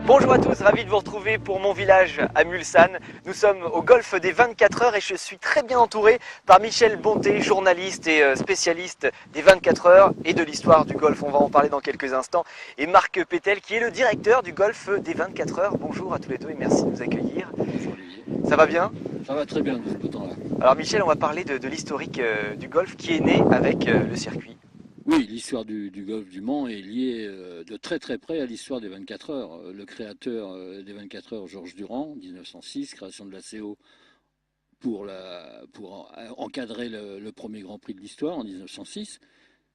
Bonjour à tous, ravi de vous retrouver pour mon village à Mulsanne. Nous sommes au golf des 24 heures et je suis très bien entouré par Michel Bonté, journaliste et spécialiste des 24 heures et de l'histoire du golf. On va en parler dans quelques instants. Et Marc Pétel qui est le directeur du golf des 24 heures. Bonjour à tous les deux et merci de nous accueillir. Bonjour Olivier. Ça va bien? Ça va très bien de ce beau temps-là. Alors Michel, on va parler de l'historique du golf qui est né avec le circuit. Oui, l'histoire du golf du Mans est liée de très très près à l'histoire des 24 heures. Le créateur des 24 heures, Georges Durand, 1906, création de la CO pour encadrer le premier Grand Prix de l'histoire en 1906.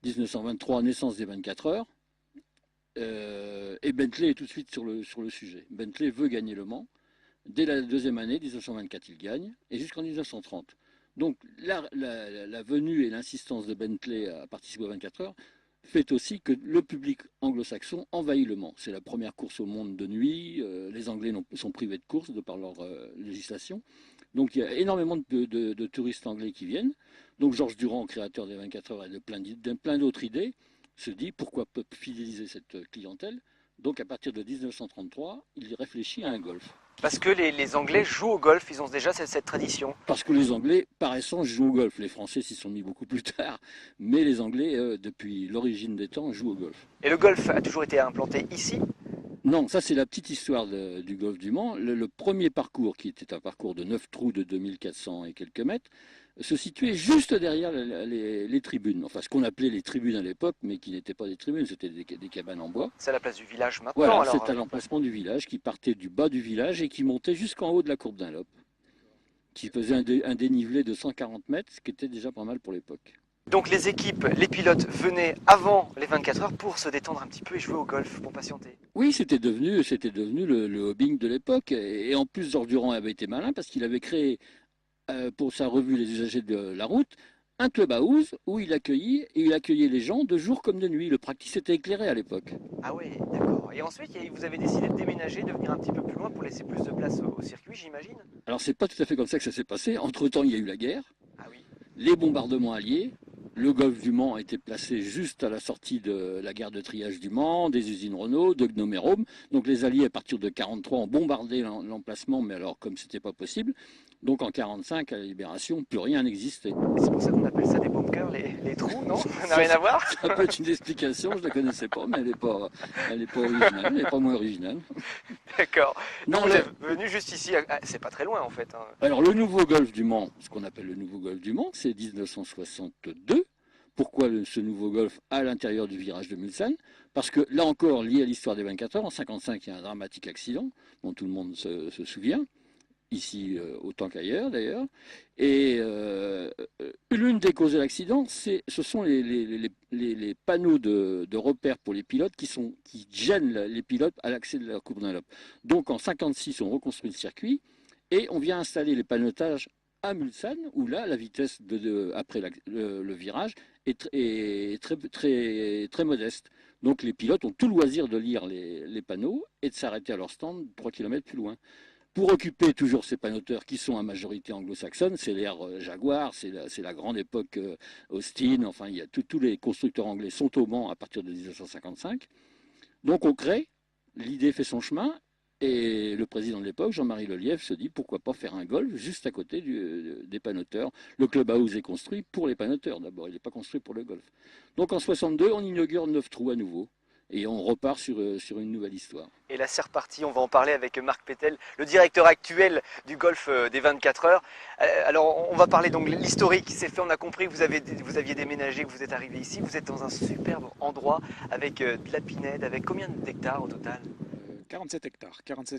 1923, naissance des 24 heures. Et Bentley est tout de suite sur le sujet. Bentley veut gagner le Mans. Dès la deuxième année, 1924, il gagne, et jusqu'en 1930. Donc la venue et l'insistance de Bentley à participer aux 24 heures fait aussi que le public anglo-saxon envahit le Mans. C'est la première course au monde de nuit, les Anglais sont privés de course de par leur législation. Donc il y a énormément de touristes anglais qui viennent. Donc Georges Durand, créateur des 24 heures et de plein d'autres idées, se dit pourquoi fidéliser cette clientèle. Donc à partir de 1933, il réfléchit à un golf. Parce que les Anglais jouent au golf, ils ont déjà cette tradition. Parce que les Anglais, par essence, jouent au golf. Les Français s'y sont mis beaucoup plus tard. Mais les Anglais, depuis l'origine des temps, jouent au golf. Et le golf a toujours été implanté ici? Non, ça c'est la petite histoire du golf du Mans. Le premier parcours, qui était un parcours de 9 trous de 2400 et quelques mètres, se situait juste derrière les tribunes. Enfin, ce qu'on appelait les tribunes à l'époque, mais qui n'étaient pas des tribunes, c'était des cabanes en bois. C'est à la place du village maintenant. Voilà, alors. c'est à l'emplacement du village, qui partait du bas du village et qui montait jusqu'en haut de la courbe Dunlop, qui faisait un dénivelé de 140 mètres, ce qui était déjà pas mal pour l'époque. Donc les équipes, les pilotes venaient avant les 24 heures pour se détendre un petit peu et jouer au golf, pour patienter. Oui, c'était devenu le hobbying de l'époque. Et en plus, Georges Durand avait été malin parce qu'il avait créé, pour sa revue Les Usagers de la route, un clubhouse où il accueillait les gens de jour comme de nuit. Le practice était éclairé à l'époque. Ah oui, d'accord. Et ensuite, vous avez décidé de déménager, de venir un petit peu plus loin pour laisser plus de place au circuit, j'imagine? Alors, c'est pas tout à fait comme ça que ça s'est passé. Entre-temps, il y a eu la guerre, Ah oui. les bombardements alliés. Le golfe du Mans a été placé juste à la sortie de la gare de triage du Mans, des usines Renault, de Gnome et Rome. Donc les Alliés, à partir de 1943, ont bombardé l'emplacement, mais alors comme c'était pas possible. Donc en 1945, à la Libération, plus rien n'existait. C'est pour ça qu'on appelle ça des bunkers, les trous, non? Ça n'a Ça, rien à voir? ça peut être une explication, je ne la connaissais pas, mais elle n'est pas originale, elle n'est pas moins originale. D'accord. Non, Donc vous êtes venu juste ici, c'est pas très loin en fait. Hein. Alors le nouveau golfe du Mans, ce qu'on appelle le nouveau golfe du Mans, c'est 1962. Pourquoi ce nouveau golfe à l'intérieur du virage de Mulsanne? Parce que là encore, lié à l'histoire des 24 heures, en 1955, il y a un dramatique accident dont tout le monde se souvient, ici autant qu'ailleurs d'ailleurs. Et l'une des causes de l'accident, ce sont les panneaux de repère pour les pilotes qui gênent les pilotes à l'accès de la courbe Dunlop. Donc en 1956, on reconstruit le circuit et on vient installer les panotages à Mulsanne, où là, la vitesse après le virage est très modeste. Donc les pilotes ont tout le loisir de lire les panneaux et de s'arrêter à leur stand 3 km plus loin. Pour occuper toujours ces panneauteurs qui sont à majorité anglo-saxonne, c'est l'ère Jaguar, c'est la grande époque Austin, enfin il y a tous les constructeurs anglais sont au Mans à partir de 1955. Donc on crée, l'idée fait son chemin, et le président de l'époque, Jean-Marie Lelièvre, se dit pourquoi pas faire un golf juste à côté des panneauteurs. Le clubhouse est construit pour les panneauteurs d'abord, il n'est pas construit pour le golf. Donc en 62, on inaugure 9 trous à nouveau. Et on repart sur une nouvelle histoire. Et là c'est reparti, on va en parler avec Marc Pétel, le directeur actuel du golf des 24 heures. Alors on va parler donc de l'historique, c'est fait, on a compris que vous aviez déménagé, que vous êtes arrivé ici. Vous êtes dans un superbe endroit avec de la pinède, avec combien d'hectares au total? 47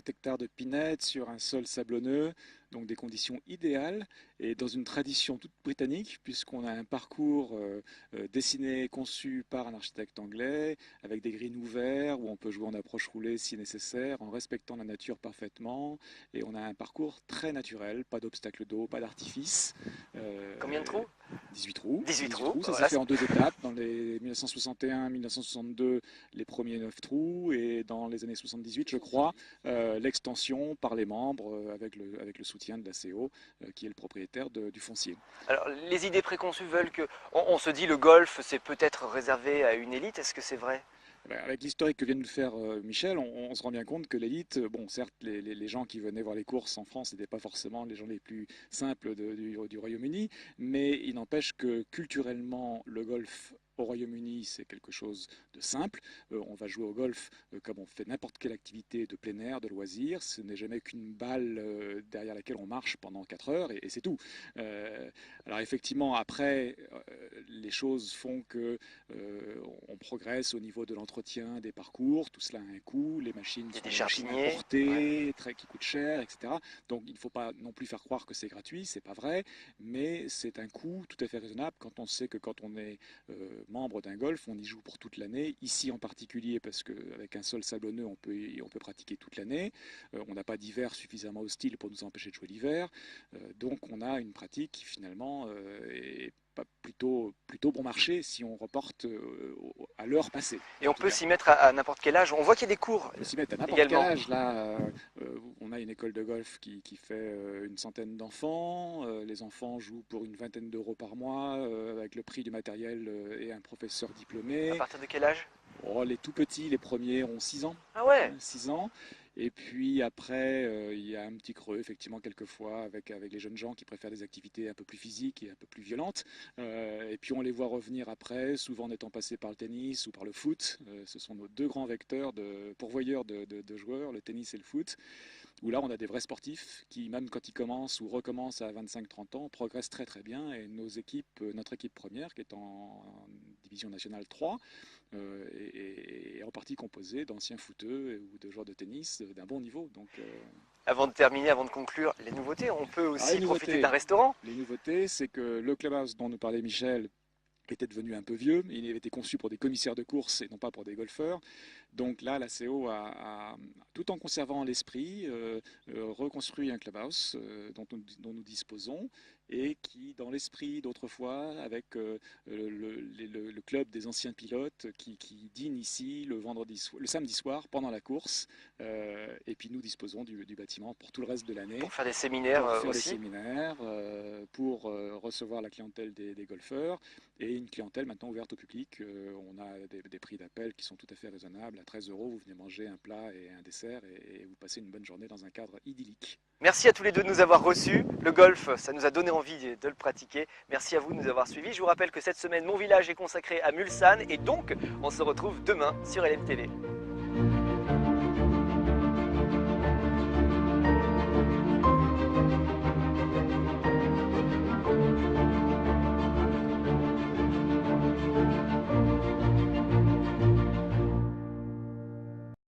hectares de pinède sur un sol sablonneux, donc des conditions idéales et dans une tradition toute britannique puisqu'on a un parcours dessiné, conçu par un architecte anglais avec des greens ouverts où on peut jouer en approche roulée si nécessaire en respectant la nature parfaitement et on a un parcours très naturel, pas d'obstacle d'eau, pas d'artifice. Combien de trous? 18 trous. 18 trous. Ça Voilà. s'est fait en 2 étapes. Dans les 1961-1962, les premiers 9 trous et dans les années 78, je crois, l'extension par les membres avec le soutien de la CO qui est le propriétaire du foncier. Alors les idées préconçues veulent que on se dit le golf c'est peut-être réservé à une élite, est-ce que c'est vrai? Avec l'historique que vient de nous faire Michel, on se rend bien compte que l'élite, bon, certes, les gens qui venaient voir les courses en France n'étaient pas forcément les gens les plus simples du Royaume-Uni, mais il n'empêche que culturellement, le golf au Royaume-Uni, c'est quelque chose de simple. On va jouer au golf comme on fait n'importe quelle activité de plein air, de loisir. Ce n'est jamais qu'une balle derrière laquelle on marche pendant 4 heures et c'est tout. Alors effectivement, après, les choses font que on progresse au niveau de l'entretien des parcours. Tout cela a un coût. Les machines sont des machines importées, qui coûtent cher, etc. Donc il ne faut pas non plus faire croire que c'est gratuit. C'est pas vrai, mais c'est un coût tout à fait raisonnable quand on sait que quand on est membre d'un golf, on y joue pour toute l'année. Ici en particulier parce qu'avec un sol sablonneux, on peut pratiquer toute l'année. On n'a pas d'hiver suffisamment hostile pour nous empêcher de jouer l'hiver. Donc on a une pratique qui finalement est plutôt bon marché si on reporte à l'heure passée. Et on peut s'y mettre à n'importe quel âge. On voit qu'il y a des cours. On peut s'y mettre à n'importe quel âge. Là, on a une école de golf qui fait une centaine d'enfants. Les enfants jouent pour une vingtaine d'euros par mois avec le prix du matériel et un professeur diplômé. À partir de quel âge? Les tout petits, les premiers ont 6 ans. Ah ouais. 6 ans. Et puis après, il y a un petit creux, effectivement, quelquefois, avec les jeunes gens qui préfèrent des activités un peu plus physiques et un peu plus violentes. Et puis on les voit revenir après, souvent en étant passés par le tennis ou par le foot. Ce sont nos deux grands vecteurs pourvoyeurs de joueurs, le tennis et le foot. Où là, on a des vrais sportifs qui, même quand ils commencent ou recommencent à 25-30 ans, progressent très très bien. Et notre équipe première, qui est en division nationale 3, est en partie composée d'anciens footeux ou de joueurs de tennis d'un bon niveau. Donc, avant de terminer, avant de conclure, les nouveautés, on peut aussi profiter d'un restaurant. Les nouveautés, c'est que le clubhouse dont nous parlait Michel était devenu un peu vieux. Il avait été conçu pour des commissaires de course et non pas pour des golfeurs. Donc là, la CO a tout en conservant l'esprit, reconstruit un clubhouse dont nous disposons et qui, dans l'esprit d'autrefois, avec le club des anciens pilotes qui dînent ici le samedi soir pendant la course. Et puis nous disposons du bâtiment pour tout le reste de l'année. Pour faire des séminaires aussi. Pour recevoir la clientèle des golfeurs et une clientèle maintenant ouverte au public. On a des prix d'appel qui sont tout à fait raisonnables. À 13 euros, vous venez manger un plat et un dessert et vous passez une bonne journée dans un cadre idyllique. Merci à tous les deux de nous avoir reçus. Le golf, ça nous a donné envie de le pratiquer. Merci à vous de nous avoir suivis. Je vous rappelle que cette semaine, mon village est consacré à Mulsanne et donc on se retrouve demain sur LMTV.